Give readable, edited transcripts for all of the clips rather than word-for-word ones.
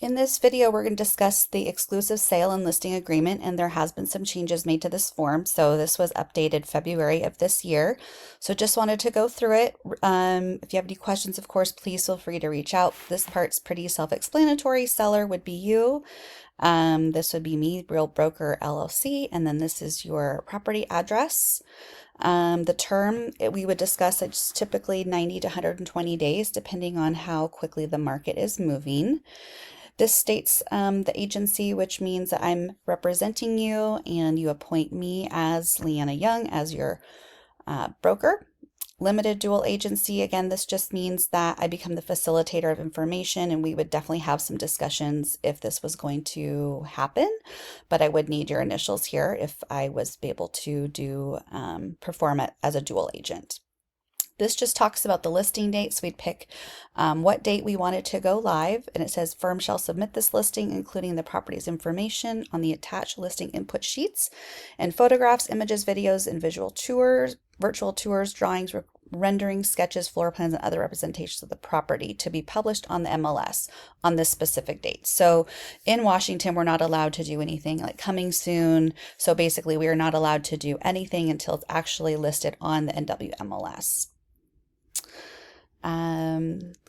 In this video, we're going to discuss the exclusive sale and listing agreement, and there has been some changes made to this form. So this was updated February of this year. So just wanted to go through it. If you have any questions, of course, please feel free to reach out. This part's pretty self-explanatory. Seller would be you. This would be me, Real Broker LLC, and then this is your property address. The term we would discuss, it's typically 90 to 120 days, depending on how quickly the market is moving. This states the agency, which means that I'm representing you and you appoint me as Leanna Young as your broker. Limited dual agency, again, this just means that I become the facilitator of information, and we would definitely have some discussions if this was going to happen, but I would need your initials here if I was able to perform it as a dual agent. This just talks about the listing date, so we'd pick what date we wanted to go live, and it says firm shall submit this listing, including the property's information on the attached listing input sheets, and photographs, images, videos, and visual tours, virtual tours, drawings, renderings, sketches, floor plans, and other representations of the property to be published on the MLS on this specific date. So in Washington, we're not allowed to do anything like coming soon. So basically, we are not allowed to do anything until it's actually listed on the NWMLS.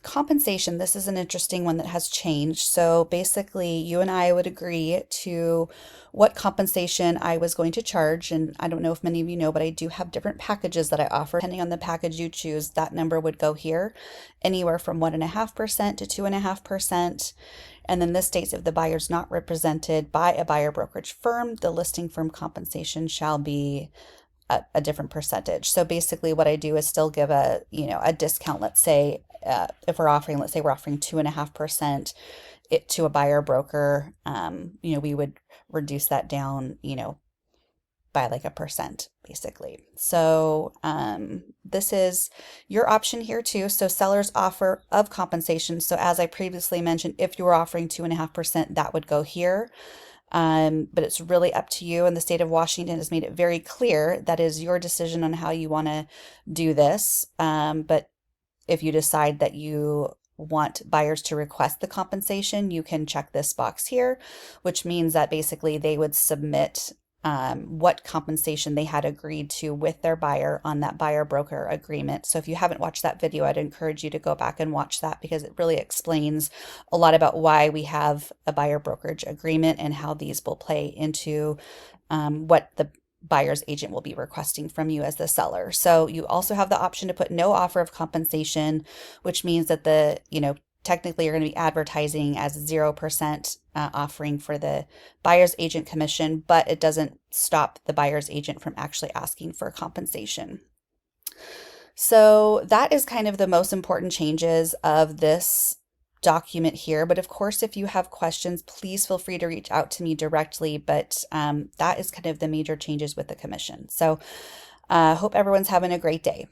Compensation, this is an interesting one that has changed. So basically, you and I would agree to what compensation I was going to charge. And I don't know if many of you know, but I do have different packages that I offer. Depending on the package you choose, that number would go here, anywhere from 1.5% to 2.5%. And then this states if the buyer is not represented by a buyer brokerage firm, the listing firm compensation shall be a different percentage. So basically what I do is still give a discount. Let's say if we're offering, let's say we're offering 2.5% it to a buyer broker, we would reduce that down, by like 1%, basically. So this is your option here too. So seller's offer of compensation. So as I previously mentioned, if you were offering 2.5%, that would go here. But it's really up to you, and the state of Washington has made it very clear that is your decision on how you want to do this. But if you decide that you want buyers to request the compensation, you can check this box here, which means that basically they would submit what compensation they had agreed to with their buyer on that buyer broker agreement. So if you haven't watched that video, I'd encourage you to go back and watch that because it really explains a lot about why we have a buyer brokerage agreement and how these will play into what the buyer's agent will be requesting from you as the seller. So you also have the option to put no offer of compensation, which means that technically you're going to be advertising as 0% offering for the buyer's agent commission, but it doesn't stop the buyer's agent from actually asking for compensation. So that is kind of the most important changes of this document here. But of course, if you have questions, please feel free to reach out to me directly. But that is kind of the major changes with the commission. So hope everyone's having a great day.